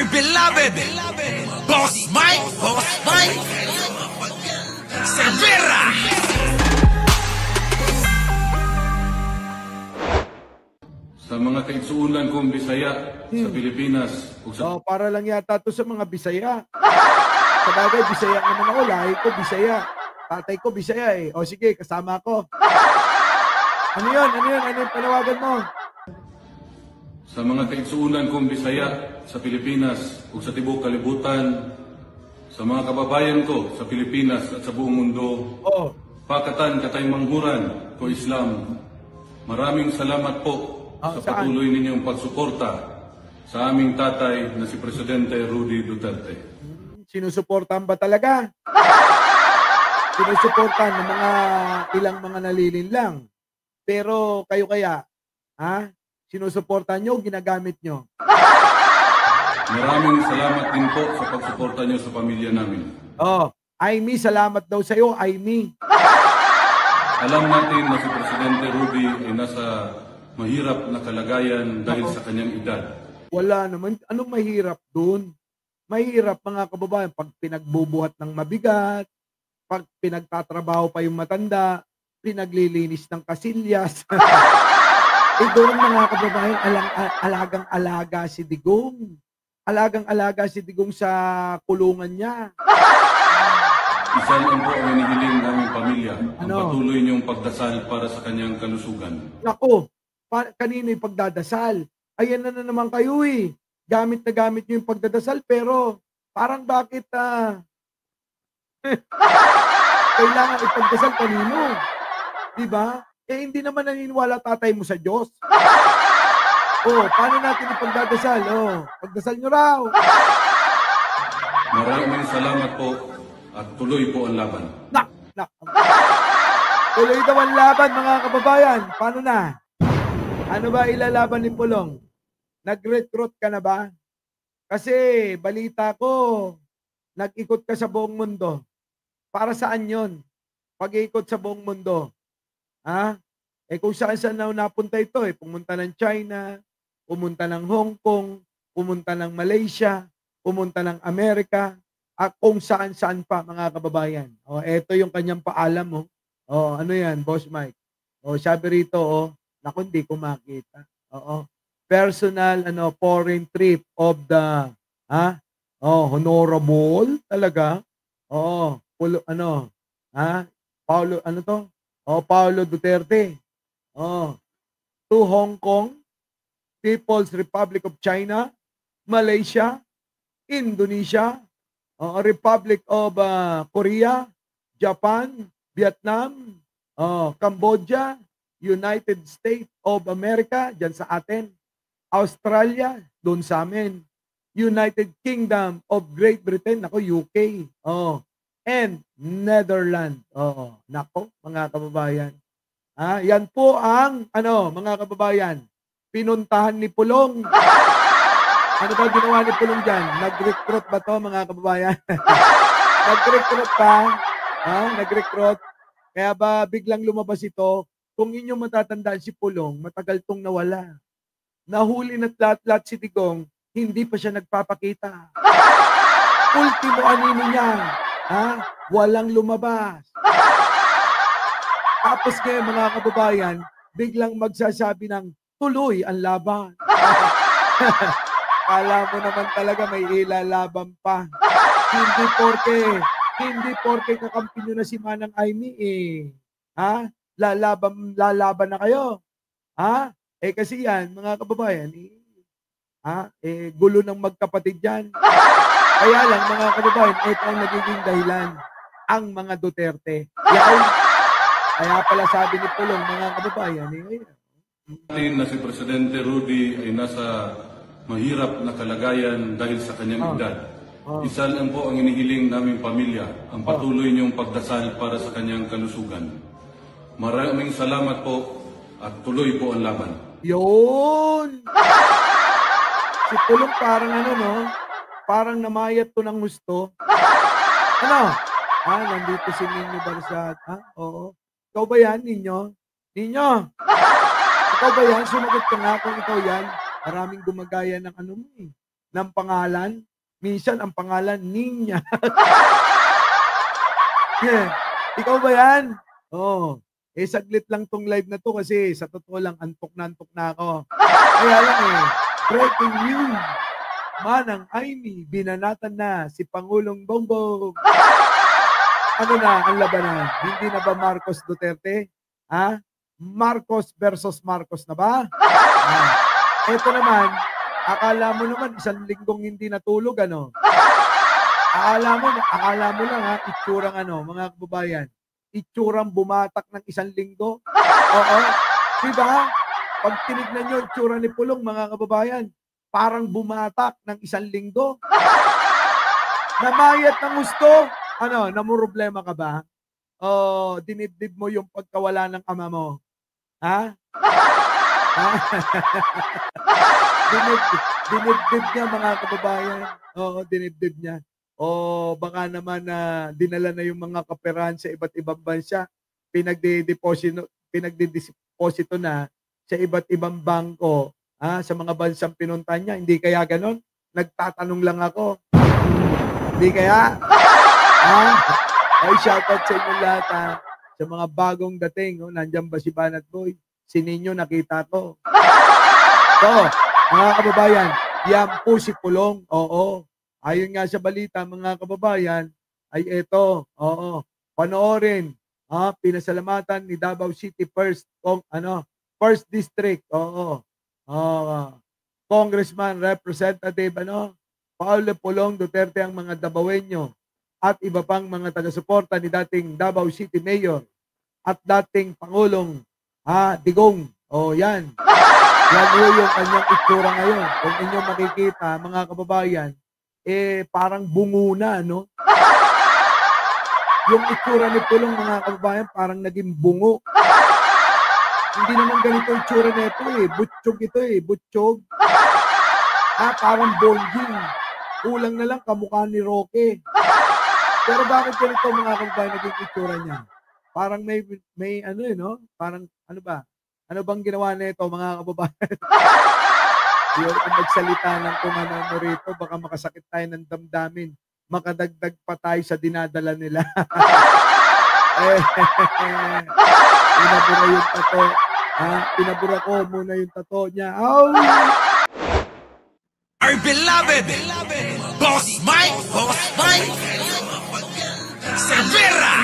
my beloved Boss Mike Cervera. Sa mga kaigsuunan kong Bisaya sa Pilipinas. Para lang yata to sa mga Bisaya. Sa bagay, Bisaya naman ako. Lahi ko, Bisaya. Tatay ko, Bisaya eh. O sige, kasama ko. Ano yun? Ano yung panawagan mo? Sa mga kaigsuunan kong Bisaya sa Pilipinas ug sa tibuok kalibutan, sa mga kababayan ko sa Pilipinas at sa buong mundo, pakatan katay manghuran ko Islam. Maraming salamat po sa patuloy ninyong pagsuporta sa aming tatay na si Presidente Rudy Duterte. Sinusuportahan ba talaga? Sinusuportahan ng ilang mga nalilinlang. Pero kayo kaya, sinusuportahan nyo o ginagamit nyo? Maraming salamat din po sa pagsuporta nyo sa pamilya namin. Aimee, salamat daw sa'yo, Aimee. Alam natin na si Presidente Rudy ay nasa mahirap na kalagayan dahil sa kanyang edad. Wala naman. Anong mahirap dun? Mahirap mga kababayan pag pinagbubuhat ng mabigat, pag pinagtatrabaho pa yung matanda, pinaglilinis ng kasilyas. Doon mga kababayan, alagang-alaga si Digong. Alagang-alaga si Digong sa kulungan niya. Isa lang po ang hinihiling naming pamilya, ang patuloy niyong pagdasal para sa kanyang kalusugan. Nako, kanino yung pagdadasal? Ayan na naman kayo eh. Gamit na gamit niyo yung pagdadasal, pero parang bakit kailangan ipagdasal kanino? Diba? Hindi naman naniniwala tatay mo sa Diyos. Paano natin ipagdadasal? Pagdasal nyo raw. Maraming salamat po at tuloy po ang laban. Tuloy daw ang laban mga kababayan. Paano na? Ano ba ilalaban ni Pulong? Nag-recruit ka na ba? Kasi balita ko, nag-ikot ka sa buong mundo. Para saan yon? Pag-ikot sa buong mundo. Kung saan na napunta ito pumunta ng China, pumunta ng Hong Kong, pumunta ng Malaysia, pumunta ng Amerika, at kung saan-saan pa mga kababayan. Ito yung kanyang paalam mo. Ano yan, Boss Mike? Sabi rito, naku, hindi ko makita. Personal foreign trip of the honorable talaga. Paulo Duterte. To Hong Kong, People's Republic of China, Malaysia, Indonesia, Republic of Korea, Japan, Vietnam, Cambodia, United States of America, dyan sa atin, Australia, doon sa amin, United Kingdom of Great Britain, UK, and Netherlands. Nako, mga kababayan. Yan po ang, mga kababayan, pinuntahan ni Pulong. Ano ba ginawa ni Pulong dyan? Nag-recruit ba to, mga kababayan? Nag-recruit pa? Nag-recruit? Kaya ba biglang lumabas ito? Kung inyong matatandaan si Pulong, matagal tong nawala. Nahuli na't lahat-lahat si Digong, hindi pa siya nagpapakita. Ultimo anino niya, walang lumabas. Tapos ngayon mga kababayan, biglang magsasabi ng tuloy ang laban. Kala mo naman talaga may ilalaban pa. Hindi porke kakampi nyo na si Manang Aimee lalaban na kayo. Kasi yan, mga kababayan, gulo ng magkapatid yan. Kaya lang, mga kababayan, ito ang nagiging dahilan, ang mga Duterte. Kaya pala sabi ni Pulong, mga kababayan, natin na si Presidente Rudy ay nasa mahirap na kalagayan dahil sa kanyang edad. Isa lang po ang inihiling naming pamilya, ang patuloy niyong pagdasal para sa kanyang kalusugan. Maraming salamat po at tuloy po ang laban. Yun! Si Pulong parang parang namayat to ng gusto. Nandito si Nino Barsat. Oo. Ikaw ba yan, Ninyo? Ninyo! Ikaw ba yan? Sumagot ka nga kung ikaw yan. Maraming gumagaya ng mo ng pangalan. Minsan, ang pangalan, Ninya. Ikaw ba yan? Oo. Saglit lang tong live na to kasi sa totoo lang, antok na ako. Kaya lang breaking news. Manang Aimee, binanatan na si Pangulong Bongbong. Ano na ang labanan? Hindi na ba Marcos Duterte? Marcos versus Marcos na ba? Ito naman, akala mo naman isang linggong hindi natulog, ano? Akala mo lang itsurang mga kababayan. Itsurang bumatak ng isang linggo. Oo. Diba? Pag tinignan nyo itsura ni Pulong, mga kababayan, parang bumatak ng isang linggo. Namayat ng gusto. Namumroblema ka ba? Dinibdib mo yung pagkawala ng ama mo. Dinibdib niya, mga kababayan. Oo, dinibdib niya. Baka naman dinala na yung mga kaperahan sa iba't ibang bansa. Pinagdideposito na sa iba't ibang bangko sa mga bansang pinuntahan niya. Hindi kaya ganon? Nagtatanong lang ako. Hindi kaya? Ay, shoutout sa inyo lahat sa mga bagong dating. Nandiyan ba si Banat Boy? Si Ninyo, nakita ko. So, mga kababayan, yan po si Pulong. Oo. Ayon nga sa balita, mga kababayan, ay ito. Oo. Panoorin. Pinasalamatan ni Davao City First District. Oo. Congressman, Representative, Paulo Pulong Duterte ang mga Davaoenyo at iba pang mga taga-suporta ni dating Davao City Mayor at dating Pangulong Digong. Yan. Yan yung kanyang itsura ngayon. Kung inyo makikita, mga kababayan, parang bungo na, no? Yung itsura ni Pulong, mga kababayan, parang naging bungo. Hindi naman ganito itsura nito Butchog ito butchog. Parang bonjing. Kulang na lang kamukha ni Roque. Pero bakit ganito, mga kababayan, naging itsura niya? Parang may Parang ba? Ano bang ginawa nito, mga kababayan? Kung magsalita ng kung ano rito, baka makasakit tayo ng damdamin. Makadagdag pa tayo sa dinadala nila. Pinabura yung tato. Pinabura ko muna yung tato niya. Our beloved Boss Mike Severa.